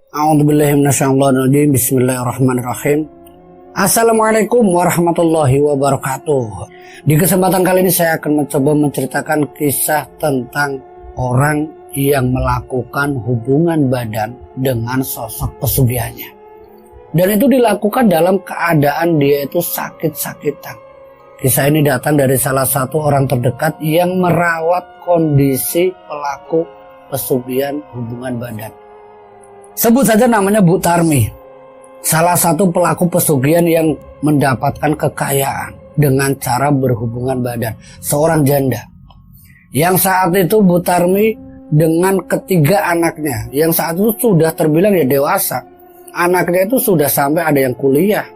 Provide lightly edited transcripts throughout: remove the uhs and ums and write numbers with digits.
A'udzubillahi minasyaitonir rajim. Bismillahirrahmanirrahim. Assalamualaikum warahmatullahi wabarakatuh. Di kesempatan kali ini saya akan mencoba menceritakan kisah tentang orang yang melakukan hubungan badan dengan sosok pesugihannya. Dan itu dilakukan dalam keadaan dia itu sakit-sakitan. Kisah ini datang dari salah satu orang terdekat yang merawat kondisi pelaku pesugihan hubungan badan. Sebut saja namanya Bu Tarmi, salah satu pelaku pesugihan yang mendapatkan kekayaan dengan cara berhubungan badan. Seorang janda yang saat itu Bu Tarmi dengan ketiga anaknya, yang saat itu sudah terbilang ya dewasa. Anaknya itu sudah sampai ada yang kuliah,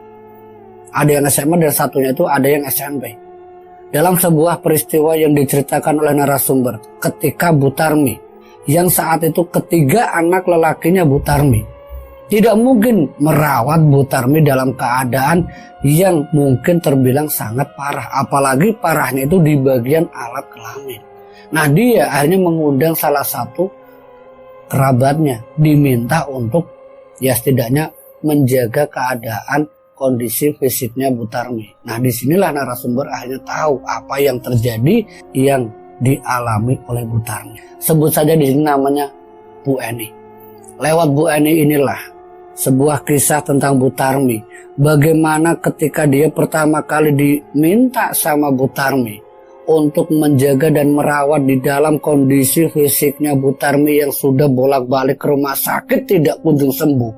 ada yang SMA, dan satunya itu ada yang SMP. Dalam sebuah peristiwa yang diceritakan oleh narasumber, ketika Bu Tarmi yang saat itu ketiga anak lelakinya Bu Tarmi tidak mungkin merawat Bu Tarmi dalam keadaan yang mungkin terbilang sangat parah, apalagi parahnya itu di bagian alat kelamin. Nah, dia akhirnya mengundang salah satu kerabatnya, diminta untuk ya setidaknya menjaga keadaan kondisi fisiknya Bu Tarmi. Nah, disinilah narasumber akhirnya tahu apa yang terjadi yang dialami oleh Bu Tarmi. Sebut saja di sini namanya Bu Eni. Lewat Bu Eni inilah sebuah kisah tentang Bu Tarmi. Bagaimana ketika dia pertama kali diminta sama Bu Tarmi untuk menjaga dan merawat di dalam kondisi fisiknya Bu Tarmi yang sudah bolak-balik ke rumah sakit tidak kunjung sembuh.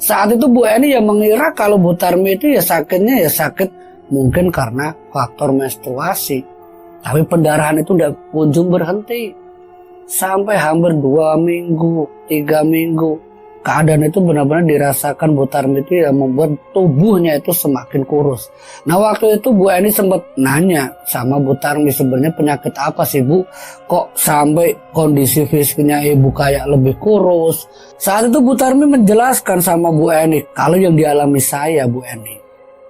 Saat itu Bu Eni yang mengira kalau Bu Tarmi itu ya sakitnya ya sakit mungkin karena faktor menstruasi. Tapi pendarahan itu tidak kunjung berhenti. Sampai hampir 2 minggu, 3 minggu. Keadaan itu benar-benar dirasakan Bu Tarmi itu yang membuat tubuhnya itu semakin kurus. Nah, waktu itu Bu Eni sempat nanya sama Bu Tarmi, sebenarnya penyakit apa sih Bu? Kok sampai kondisi fisiknya Ibu kayak lebih kurus? Saat itu Bu Tarmi menjelaskan sama Bu Eni, kalau yang dialami saya Bu Eni,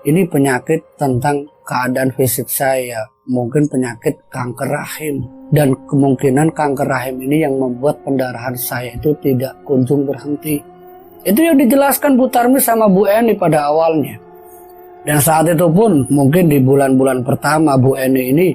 ini penyakit tentang keadaan fisik saya, mungkin penyakit kanker rahim, dan kemungkinan kanker rahim ini yang membuat pendarahan saya itu tidak kunjung berhenti. Itu yang dijelaskan Bu Tarmi sama Bu Eni pada awalnya. Dan saat itu pun mungkin di bulan-bulan pertama Bu Eni ini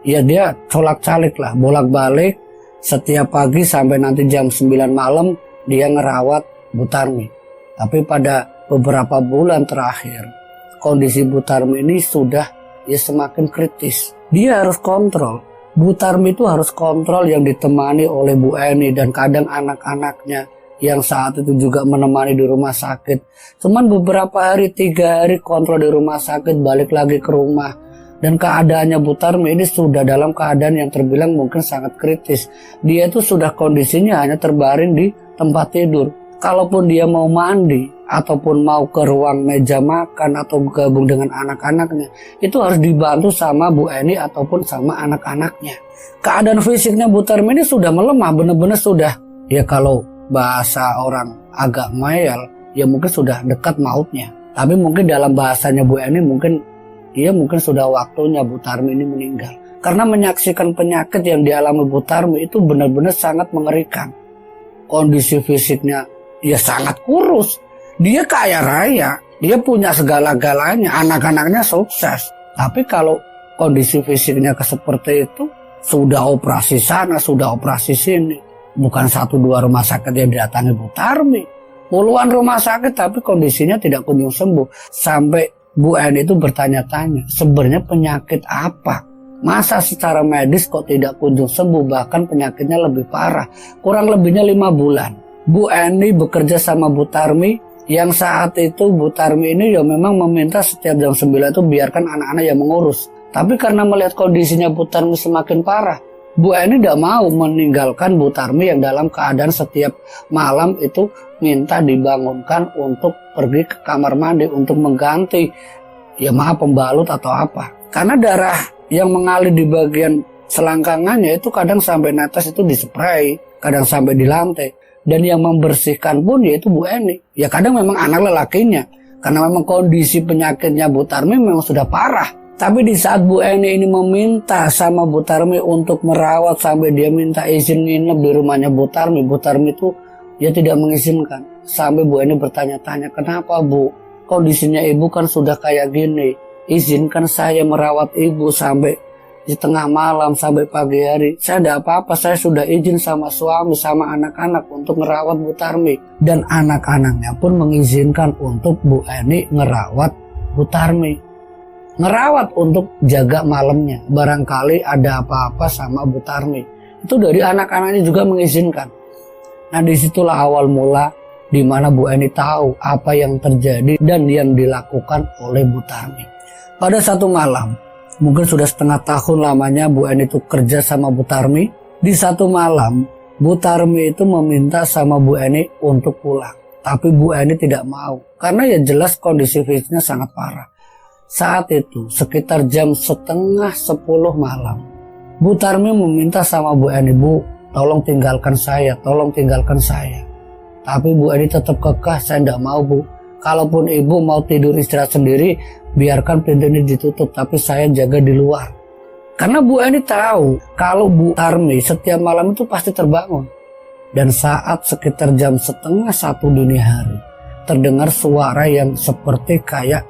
ya dia colak-calik lah, bolak-balik setiap pagi sampai nanti jam 9 malam dia ngerawat Bu Tarmi. Tapi pada beberapa bulan terakhir kondisi Bu Tarmi ini sudah ya semakin kritis. Dia harus kontrol. Bu Tarmi itu harus kontrol yang ditemani oleh Bu Eni dan kadang anak-anaknya yang saat itu juga menemani di rumah sakit. Cuman beberapa hari, 3 hari kontrol di rumah sakit, balik lagi ke rumah. Dan keadaannya Bu Tarmi ini sudah dalam keadaan yang terbilang mungkin sangat kritis. Dia itu sudah kondisinya hanya terbaring di tempat tidur. Kalaupun dia mau mandi ataupun mau ke ruang meja makan atau gabung dengan anak-anaknya, itu harus dibantu sama Bu Eni ataupun sama anak-anaknya. Keadaan fisiknya Bu Tarmi ini sudah melemah, benar-benar sudah ya kalau bahasa orang agak ngeyel ya mungkin sudah dekat mautnya. Tapi mungkin dalam bahasanya Bu Eni mungkin sudah waktunya Bu Tarmi ini meninggal. Karena menyaksikan penyakit yang dialami Bu Tarmi itu benar-benar sangat mengerikan. Kondisi fisiknya ya sangat kurus. Dia kaya raya, dia punya segala-galanya, anak-anaknya sukses. Tapi kalau kondisi fisiknya seperti itu, sudah operasi sana, sudah operasi sini. Bukan 1-2 rumah sakit yang didatangi Bu Tarmi, puluhan rumah sakit, tapi kondisinya tidak kunjung sembuh. Sampai Bu Eni itu bertanya-tanya, sebenarnya penyakit apa? Masa secara medis kok tidak kunjung sembuh, bahkan penyakitnya lebih parah. Kurang lebihnya 5 bulan. Bu Eni bekerja sama Bu Tarmi, yang saat itu Bu Tarmi ini ya memang meminta setiap jam 9 itu biarkan anak-anak yang mengurus. Tapi karena melihat kondisinya Bu Tarmi semakin parah, Bu Eni tidak mau meninggalkan Bu Tarmi yang dalam keadaan setiap malam itu minta dibangunkan untuk pergi ke kamar mandi untuk mengganti ya pembalut atau apa. Karena darah yang mengalir di bagian selangkangannya itu kadang sampai netes itu dispray, kadang sampai di lantai. Dan yang membersihkan pun yaitu Bu Eni. Ya kadang memang anak lelakinya, karena memang kondisi penyakitnya Bu Tarmi memang sudah parah. Tapi di saat Bu Eni ini meminta sama Bu Tarmi untuk merawat sampai dia minta izin nginep di rumahnya Bu Tarmi itu ya tidak mengizinkan. sampai Bu Eni bertanya-tanya, kenapa Bu? Kondisinya ibu kan sudah kayak gini. Izinkan saya merawat ibu sampai di tengah malam sampai pagi hari. Saya tidak apa-apa, saya sudah izin sama suami, sama anak-anak untuk merawat Bu Tarmi. Dan anak-anaknya pun mengizinkan untuk Bu Eni ngerawat Bu Tarmi. Ngerawat untuk jaga malamnya. Barangkali ada apa-apa sama Bu Tarmi. Itu dari anak-anaknya juga mengizinkan. Nah, disitulah awal mula di mana Bu Eni tahu apa yang terjadi dan yang dilakukan oleh Bu Tarmi. Pada satu malam, mungkin sudah setengah tahun lamanya Bu Eni itu kerja sama Bu Tarmi. Di satu malam, Bu Tarmi itu meminta sama Bu Eni untuk pulang. Tapi Bu Eni tidak mau, karena ya jelas kondisi fisiknya sangat parah. Saat itu, sekitar jam setengah 10 malam, Bu Tarmi meminta sama Bu Eni, Bu, tolong tinggalkan saya, tolong tinggalkan saya. Tapi Bu Eni tetap kekeh, saya tidak mau Bu. Kalaupun ibu mau tidur istirahat sendiri, biarkan pintu ini ditutup, tapi saya jaga di luar. Karena Bu Eni tahu kalau Bu Tarmi setiap malam itu pasti terbangun. Dan saat sekitar jam setengah 1 dini hari, terdengar suara yang seperti kayak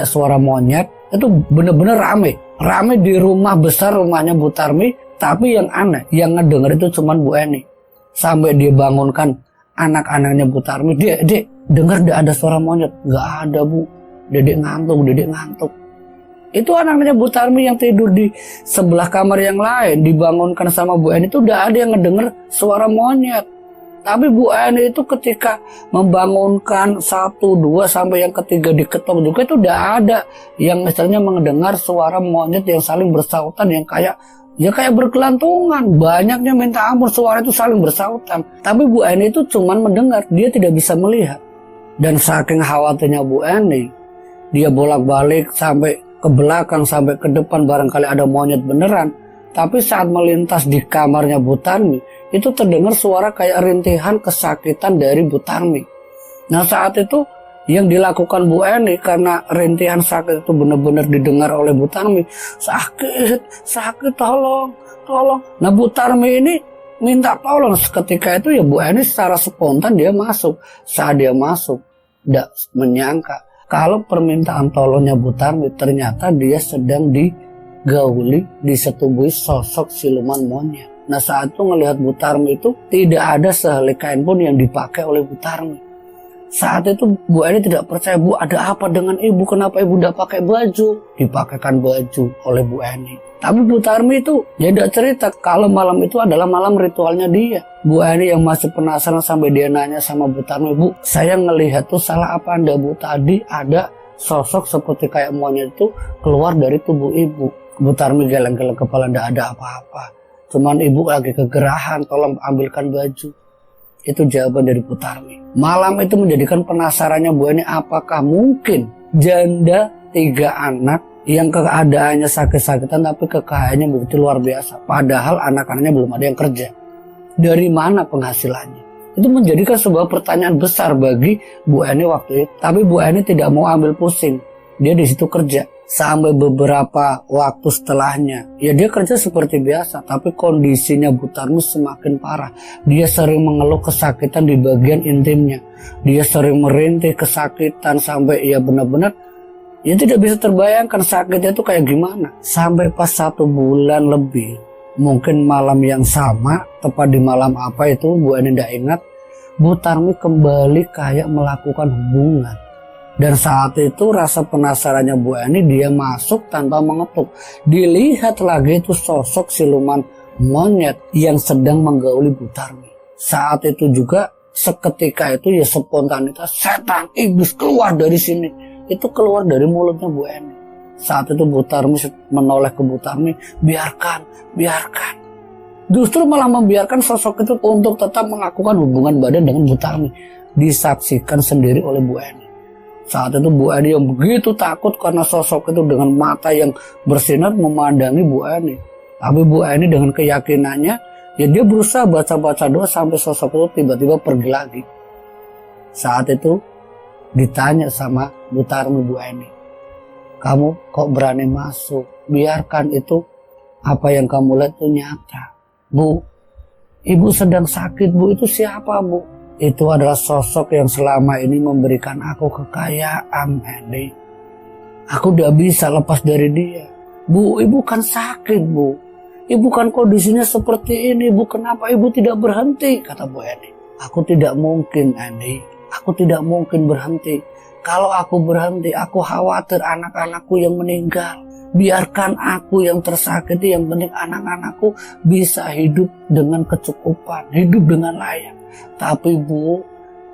suara monyet. Itu bener-bener rame di rumah besar, rumahnya Bu Tarmi. Tapi yang aneh, yang ngedenger itu cuman Bu Eni. Sampai dia bangunkan anak-anaknya Bu Tarmi, Dek, dengar ada suara monyet. Gak ada Bu, Dedek ngantuk. Itu anak-anaknya Bu Tarmi yang tidur di sebelah kamar yang lain, dibangunkan sama Bu Eni, itu udah ada yang ngedenger suara monyet. Tapi Bu Eni itu ketika membangunkan 1, 2 sampai yang ketiga diketok juga, itu udah ada yang misalnya mendengar suara monyet yang saling bersautan, yang kayak berkelantungan. Banyaknya minta ampun, suara itu saling bersautan. Tapi Bu Eni itu cuman mendengar, dia tidak bisa melihat. Dan saking khawatirnya Bu Eni, dia bolak-balik sampai ke belakang, sampai ke depan, barangkali ada monyet beneran. Tapi saat melintas di kamarnya Bu Tarmi, itu terdengar suara kayak rintihan kesakitan dari Bu Tarmi. Nah, saat itu yang dilakukan Bu Eni, karena rintihan sakit itu benar-benar didengar oleh Bu Tarmi, sakit, tolong. Nah, Bu Tarmi ini minta tolong. Seketika itu ya Bu Eni secara spontan dia masuk. Saat dia masuk, tidak menyangka kalau permintaan tolongnya Bu Tarmi ternyata dia sedang disetubuhi sosok siluman monyet. Nah, saat itu ngelihat Bu Tarmi itu tidak ada sehelai kain pun yang dipakai oleh Bu Tarmi. Saat itu Bu Eni tidak percaya, Bu, ada apa dengan ibu? Kenapa ibu tidak pakai baju? Dipakaikan baju oleh Bu Eni. Tapi Bu Tarmi itu dia tidak cerita kalau malam itu adalah malam ritualnya dia. Bu Eni yang masih penasaran sampai dia nanya sama Bu Tarmi, Bu, saya ngelihat tuh salah apa Anda, Bu? Tadi ada sosok seperti kayak monyet itu keluar dari tubuh ibu. Bu Tarmi geleng-geleng kepala, tidak ada apa-apa. Cuman ibu lagi kegerahan, tolong ambilkan baju. Itu jawaban dari Bu Tarmi. Malam itu menjadikan penasarannya Bu Eni, apakah mungkin janda 3 anak yang keadaannya sakit-sakitan tapi kekayaannya begitu luar biasa. Padahal anak-anaknya belum ada yang kerja. Dari mana penghasilannya? Itu menjadikan sebuah pertanyaan besar bagi Bu Eni waktu itu. Tapi Bu Eni tidak mau ambil pusing. Dia di situ kerja. Sampai beberapa waktu setelahnya, ya dia kerja seperti biasa, tapi kondisinya Bu Tarmi semakin parah. Dia sering mengeluh kesakitan di bagian intimnya. Dia sering merintih kesakitan sampai ya benar-benar ya tidak bisa terbayangkan sakitnya itu kayak gimana. Sampai pas 1 bulan lebih, mungkin malam yang sama, tepat di malam apa itu Bu Eni tidak ingat, Bu Tarmi kembali kayak melakukan hubungan. Dan saat itu rasa penasarannya Bu Eni, dia masuk tanpa mengetuk. Dilihat lagi itu sosok siluman monyet yang sedang menggauli Bu Tarmi. Saat itu juga seketika itu ya spontanitas, setan, iblis keluar dari sini. Itu keluar dari mulutnya Bu Eni. Saat itu Bu Tarmi menoleh ke Bu Tarmi, biarkan. Justru malah membiarkan sosok itu untuk tetap melakukan hubungan badan dengan Bu Tarmi. Disaksikan sendiri oleh Bu Eni. Saat itu Bu Eni yang begitu takut karena sosok itu dengan mata yang bersinar memandangi Bu Eni. Tapi Bu Eni dengan keyakinannya, ya dia berusaha baca-baca doa sampai sosok itu tiba-tiba pergi lagi. Saat itu ditanya sama Bu Tarmi, Bu Eni, kamu kok berani masuk? Biarkan itu apa yang kamu lihat itu nyata. Bu, ibu sedang sakit, Bu. Itu siapa, Bu? itu adalah sosok yang selama ini memberikan aku kekayaan, Eni. Aku tidak bisa lepas dari dia. Bu, ibu kan sakit, Bu. Ibu kan kondisinya seperti ini, Bu. Kenapa ibu tidak berhenti? Kata Bu Eni. Aku tidak mungkin, Eni. Aku tidak mungkin berhenti. Kalau aku berhenti, aku khawatir anak-anakku yang meninggal. Biarkan aku yang tersakiti, yang penting anak-anakku bisa hidup dengan kecukupan, hidup dengan layak. Tapi Bu,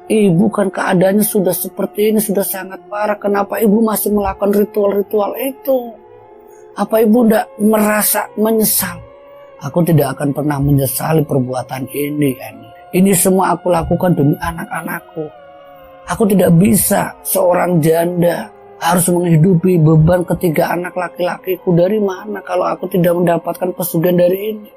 ibu kan keadaannya sudah seperti ini, sudah sangat parah. Kenapa ibu masih melakukan ritual-ritual itu? Apa ibu tidak merasa menyesal? Aku tidak akan pernah menyesali perbuatan ini, Eni. Ini semua aku lakukan demi anak-anakku. Aku tidak bisa seorang janda harus menghidupi beban ketiga anak laki-lakiku. Dari mana kalau aku tidak mendapatkan pesugihan dari ini?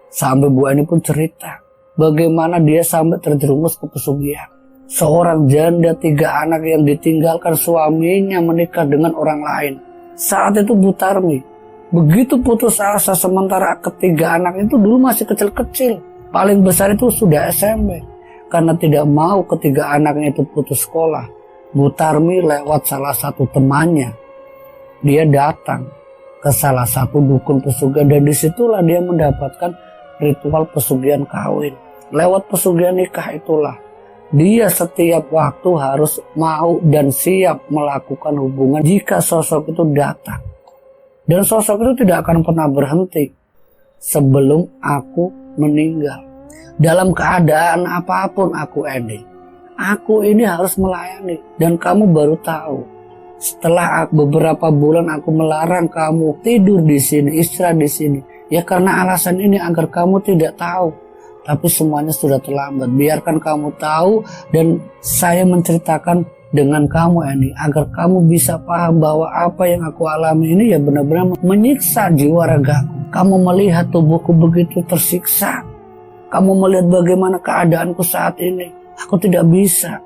Sampai Bu Eni pun cerita bagaimana dia sampai terjerumus ke pesugihan. Seorang janda 3 anak yang ditinggalkan suaminya menikah dengan orang lain. Saat itu Bu Tarmi begitu putus asa, sementara ketiga anak itu dulu masih kecil-kecil. Paling besar itu sudah SMP. Karena tidak mau ketiga anaknya itu putus sekolah, Bu Tarmi lewat salah satu temannya. Dia datang ke salah satu dukun pesugihan dan disitulah dia mendapatkan ritual pesugihan kawin. Lewat pesugihan nikah itulah dia setiap waktu harus mau dan siap melakukan hubungan jika sosok itu datang. Dan sosok itu tidak akan pernah berhenti sebelum aku meninggal. Dalam keadaan apapun aku, Eni, aku ini harus melayani. Dan kamu baru tahu, setelah beberapa bulan aku melarang kamu tidur di sini, istirahat di sini, ya karena alasan ini agar kamu tidak tahu. Tapi semuanya sudah terlambat. Biarkan kamu tahu dan saya menceritakan dengan kamu, Eni, agar kamu bisa paham bahwa apa yang aku alami ini ya benar-benar menyiksa jiwa ragaku. Kamu melihat tubuhku begitu tersiksa. Kamu melihat bagaimana keadaanku saat ini. Aku tidak bisa.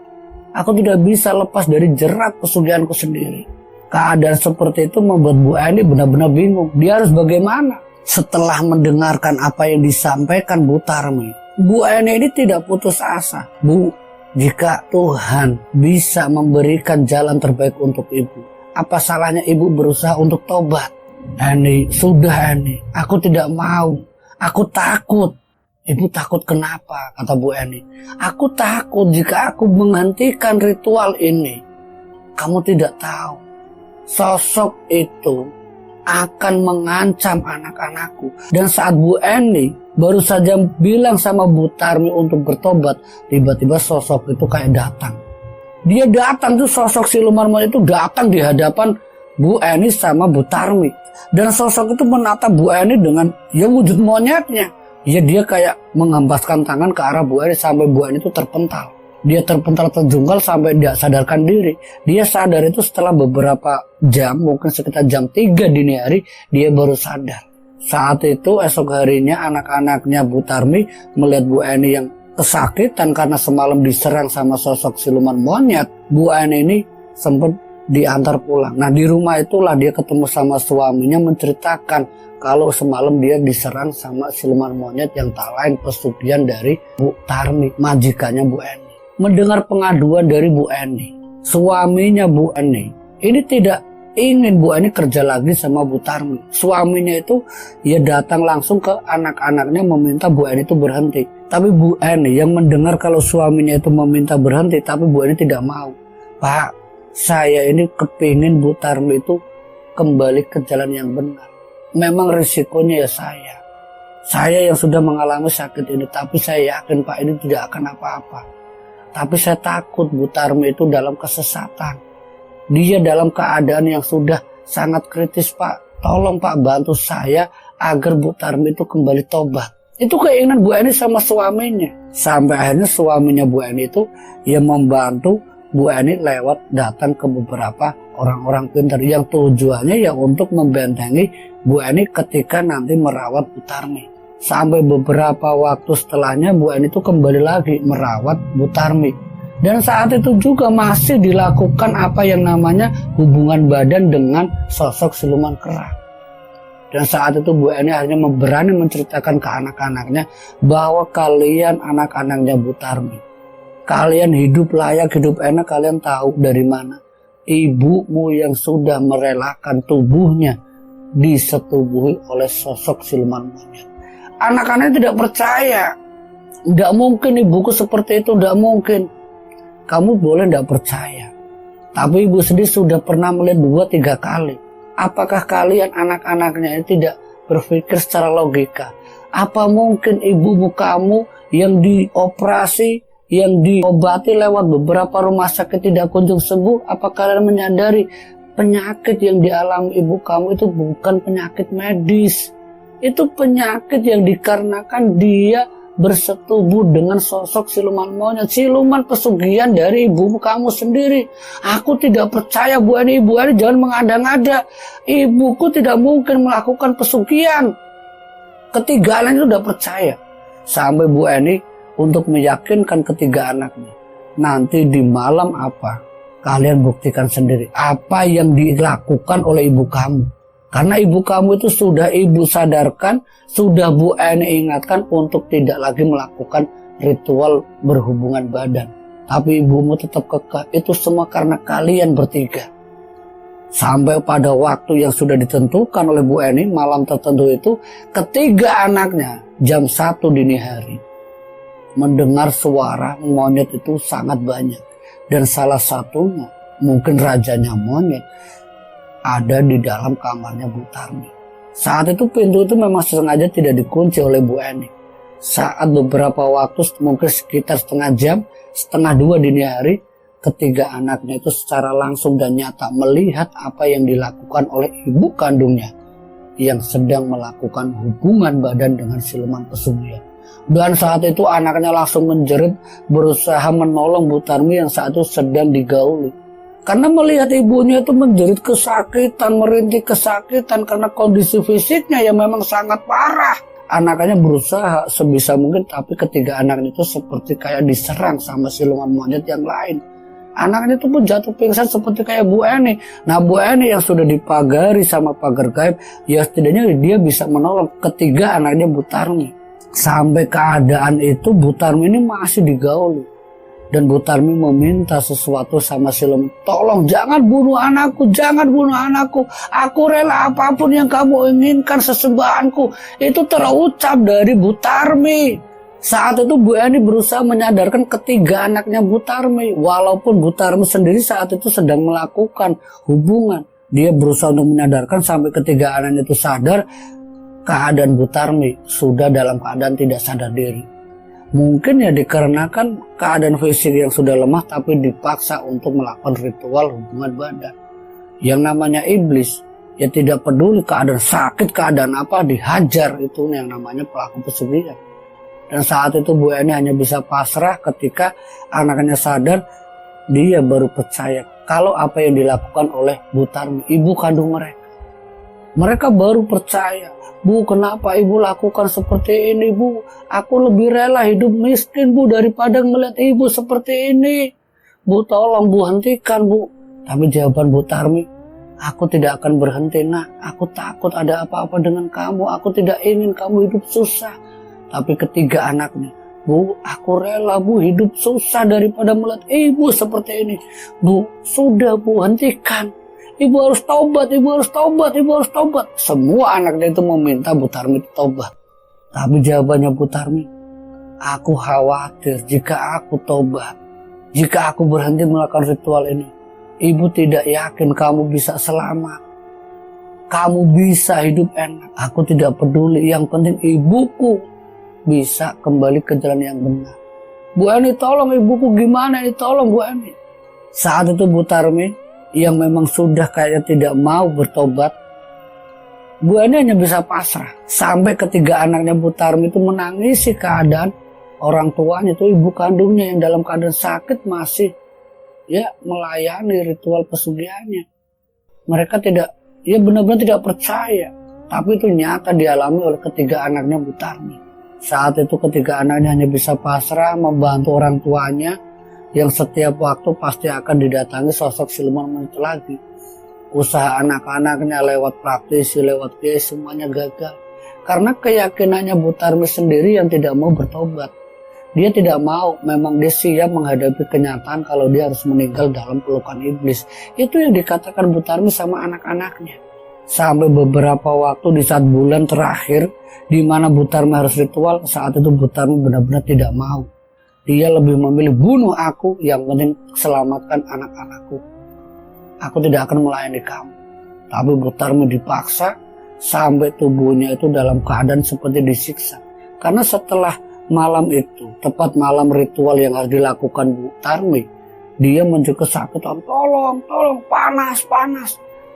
Aku tidak bisa lepas dari jerat pesugihanku sendiri. Keadaan seperti itu membuat Bu Eni benar-benar bingung. Dia harus bagaimana? Setelah mendengarkan apa yang disampaikan Bu Tarmi, Bu Eni ini tidak putus asa. Bu, jika Tuhan bisa memberikan jalan terbaik untuk ibu, apa salahnya ibu berusaha untuk tobat? Eni, sudah Eni, aku tidak mau. Aku takut. Ibu takut kenapa? Kata Bu Eni. Aku takut jika aku menghentikan ritual ini. Kamu tidak tahu, sosok itu akan mengancam anak-anakku. Dan saat Bu Eni baru saja bilang sama Bu Tarmi untuk bertobat, tiba-tiba sosok itu kayak datang. Dia datang tuh, sosok siluman monyet itu datang di hadapan Bu Eni sama Bu Tarmi. Dan sosok itu menatap Bu Eni dengan ya wujud monyetnya. Ya dia kayak menghembaskan tangan ke arah Bu Eni sampai Bu Eni itu terpental. Dia terpental terjungkal sampai tidak sadarkan diri. Dia sadar itu setelah beberapa jam, mungkin sekitar jam 3 dini hari, dia baru sadar. Saat itu esok harinya anak-anaknya Bu Tarmi melihat Bu Eni yang kesakitan karena semalam diserang sama sosok siluman monyet. Bu Eni ini sempat diantar pulang. Nah di rumah itulah dia ketemu sama suaminya menceritakan kalau semalam dia diserang sama siluman monyet yang tak lain pesugihan dari Bu Tarmi, majikannya Bu Eni. Mendengar pengaduan dari Bu Eni, suaminya Bu Eni ini tidak ingin Bu Eni kerja lagi sama Bu Tarmi. Suaminya itu ya datang langsung ke anak-anaknya meminta Bu Eni itu berhenti. Tapi Bu Eni yang mendengar kalau suaminya itu meminta berhenti, tapi Bu Eni tidak mau. Pak, saya ini kepingin Bu Tarmi itu kembali ke jalan yang benar. Memang risikonya ya saya. Saya yang sudah mengalami sakit ini, tapi saya yakin Pak ini tidak akan apa-apa. Tapi saya takut Bu Tarmi itu dalam kesesatan. Dia dalam keadaan yang sudah sangat kritis Pak. Tolong Pak bantu saya agar Bu Tarmi itu kembali tobat. Itu keinginan Bu Eni sama suaminya. Sampai akhirnya suaminya Bu Eni itu yang membantu Bu Eni lewat datang ke beberapa orang-orang pintar yang tujuannya ya untuk membentengi Bu Eni ketika nanti merawat Bu Tarmi. Sampai beberapa waktu setelahnya Bu Eni itu kembali lagi merawat Bu Tarmi. Dan saat itu juga masih dilakukan apa yang namanya hubungan badan dengan sosok siluman kera. Dan saat itu Bu Eni akhirnya berani menceritakan ke anak-anaknya bahwa kalian anak-anaknya Bu Tarmi, kalian hidup layak, hidup enak, kalian tahu dari mana? Ibumu yang sudah merelakan tubuhnya disetubuhi oleh sosok siluman monyet. Anak-anaknya tidak percaya. Tidak mungkin ibuku seperti itu, tidak mungkin. Kamu boleh tidak percaya, tapi ibu sendiri sudah pernah melihat 2-3 kali. Apakah kalian anak-anaknya ini tidak berpikir secara logika? Apa mungkin ibumu kamu yang dioperasi, yang diobati lewat beberapa rumah sakit tidak kunjung sembuh? Apa kalian menyadari penyakit yang dialami ibu kamu itu bukan penyakit medis? Itu penyakit yang dikarenakan dia bersetubuh dengan sosok siluman monyet, siluman pesugihan dari ibu kamu sendiri. Aku tidak percaya Bu Eni, Ibu Eni jangan mengada-ngada. Ibuku tidak mungkin melakukan pesugihan. Ketiga anaknya sudah percaya. Sampai Bu Eni untuk meyakinkan ketiga anaknya. Nanti di malam apa? Kalian buktikan sendiri apa yang dilakukan oleh ibu kamu. Karena ibu kamu itu sudah ibu sadarkan, sudah Bu Eni ingatkan untuk tidak lagi melakukan ritual berhubungan badan. Tapi ibumu tetap kekeh. Itu semua karena kalian bertiga. Sampai pada waktu yang sudah ditentukan oleh Bu Eni, malam tertentu itu, ketiga anaknya jam 1 dini hari mendengar suara monyet itu sangat banyak. Dan salah satunya, mungkin rajanya monyet, ada di dalam kamarnya Bu Tarmi. Saat itu pintu itu memang sengaja tidak dikunci oleh Bu Eni. Saat beberapa waktu, mungkin sekitar setengah jam, 1:30 dini hari, ketiga anaknya itu secara langsung dan nyata melihat apa yang dilakukan oleh ibu kandungnya yang sedang melakukan hubungan badan dengan siluman pesugihan. Dan saat itu anaknya langsung menjerit, berusaha menolong Bu Tarmi yang saat itu sedang digauli. Karena melihat ibunya itu menjerit kesakitan, merintih kesakitan karena kondisi fisiknya yang memang sangat parah. Anaknya berusaha sebisa mungkin, tapi ketiga anaknya itu seperti kayak diserang sama siluman monyet yang lain. Anaknya itu pun jatuh pingsan seperti kayak Bu Eni. Nah, Bu Eni yang sudah dipagari sama pagar gaib, ya setidaknya dia bisa menolong ketiga anaknya Bu Tarmi. Sampai keadaan itu Bu Tarmi ini masih digauli. Dan Bu Tarmi meminta sesuatu sama siluman, tolong jangan bunuh anakku, jangan bunuh anakku. Aku rela apapun yang kamu inginkan, sesembahanku. Itu terucap dari Bu Tarmi. Saat itu Bu Eni berusaha menyadarkan ketiga anaknya Bu Tarmi. Walaupun Bu Tarmi sendiri saat itu sedang melakukan hubungan. Dia berusaha untuk menyadarkan sampai ketiga anaknya itu sadar. Keadaan Bu Tarmi sudah dalam keadaan tidak sadar diri. Mungkin ya dikarenakan keadaan fisik yang sudah lemah, tapi dipaksa untuk melakukan ritual hubungan badan. Yang namanya iblis ya tidak peduli keadaan sakit, keadaan apa, dihajar. Itu yang namanya pelaku pesugihan. Dan saat itu Bu Eni hanya bisa pasrah ketika anaknya sadar. Dia baru percaya kalau apa yang dilakukan oleh Bu Tarmi, ibu kandung mereka. Mereka baru percaya. Bu, kenapa ibu lakukan seperti ini, Bu? Aku lebih rela hidup miskin, Bu, daripada melihat ibu seperti ini. Bu, tolong, Bu, hentikan, Bu. Tapi jawaban Bu Tarmi, aku tidak akan berhenti, nak. Aku takut ada apa-apa dengan kamu. Aku tidak ingin kamu hidup susah. Tapi ketiga anaknya, Bu, aku rela, Bu, hidup susah daripada melihat ibu seperti ini. Bu, sudah, Bu, hentikan. Ibu harus taubat, ibu harus taubat, ibu harus taubat. Semua anaknya itu meminta Bu Tarmi taubat. Tapi jawabannya Bu Tarmi, aku khawatir jika aku taubat, jika aku berhenti melakukan ritual ini, ibu tidak yakin kamu bisa selamat. Kamu bisa hidup enak. Aku tidak peduli, yang penting ibuku bisa kembali ke jalan yang benar. Bu Eni, tolong ibuku gimana ini, tolong Bu Eni. Saat itu Bu Tarmi yang memang sudah kayak tidak mau bertobat, Bu Eni hanya bisa pasrah. Sampai ketiga anaknya Bu Tarmi itu menangisi keadaan orang tuanya, itu ibu kandungnya yang dalam keadaan sakit masih ya melayani ritual pesugihannya. Mereka tidak, ya benar-benar tidak percaya. Tapi itu nyata dialami oleh ketiga anaknya Bu Tarmi. Saat itu ketiga anaknya hanya bisa pasrah membantu orang tuanya yang setiap waktu pasti akan didatangi sosok siluman monyet lagi. Usaha anak-anaknya lewat praktisi, lewat kiai, semuanya gagal. Karena keyakinannya Bu Tarmi sendiri yang tidak mau bertobat. Dia tidak mau, memang dia siap menghadapi kenyataan kalau dia harus meninggal dalam pelukan iblis. Itu yang dikatakan Bu Tarmi sama anak-anaknya. Sampai beberapa waktu di saat bulan terakhir di mana Bu Tarmi harus ritual, saat itu Bu Tarmi benar-benar tidak mau. Dia lebih memilih bunuh aku, yang penting selamatkan anak-anakku. Aku tidak akan melayani kamu. Tapi Bu Tarmi dipaksa sampai tubuhnya itu dalam keadaan seperti disiksa. Karena setelah malam itu, tepat malam ritual yang harus dilakukan Bu Tarmi, dia menuju kesakitan, tolong, panas.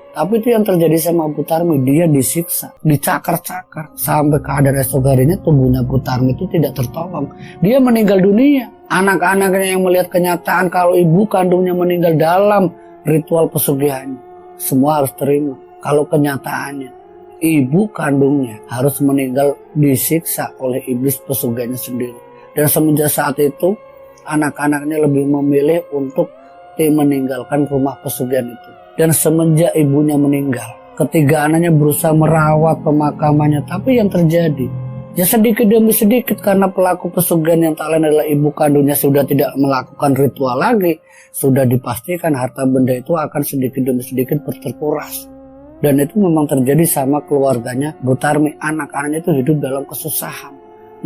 Tapi itu yang terjadi sama Bu Tarmi, dia disiksa, dicakar-cakar, sampai keadaan esok harinya tubuhnya Bu Tarmi itu tidak tertolong. Dia meninggal dunia. Anak-anaknya yang melihat kenyataan kalau ibu kandungnya meninggal dalam ritual pesugihannya, semua harus terima kalau kenyataannya ibu kandungnya harus meninggal disiksa oleh iblis pesugihannya sendiri. Dan semenjak saat itu anak-anaknya lebih memilih untuk meninggalkan rumah pesugihan itu. Dan semenjak ibunya meninggal, ketiga anaknya berusaha merawat pemakamannya. Tapi yang terjadi, ya sedikit demi sedikit, karena pelaku pesugihan yang tak lain adalah ibu kandungnya sudah tidak melakukan ritual lagi, sudah dipastikan harta benda itu akan sedikit demi sedikit terkuras. Dan itu memang terjadi sama keluarganya Bu Tarmi. Anak-anaknya itu hidup dalam kesusahan.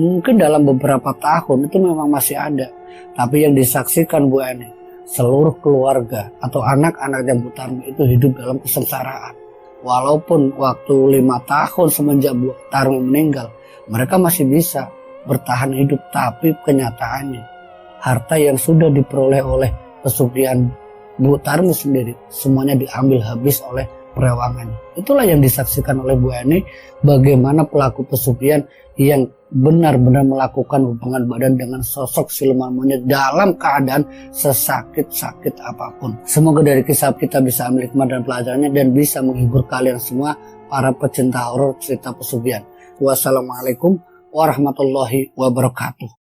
Mungkin dalam beberapa tahun itu memang masih ada. Tapi yang disaksikan Bu Eni, seluruh keluarga atau anak-anaknya Bu Tarmi itu hidup dalam kesengsaraan. Walaupun waktu 5 tahun semenjak Bu Tarmi meninggal, mereka masih bisa bertahan hidup. Tapi kenyataannya, harta yang sudah diperoleh oleh pesugihan Bu Tarmi sendiri, semuanya diambil habis oleh perewangannya. Itulah yang disaksikan oleh Bu Eni, bagaimana pelaku pesugihan yang benar-benar melakukan hubungan badan dengan sosok siluman monyet dalam keadaan sesakit-sakit apapun. Semoga dari kisah kita bisa ambil hikmah dan pelajarannya dan bisa menghibur kalian semua para pecinta horor cerita pesugihan. Wassalamualaikum warahmatullahi wabarakatuh.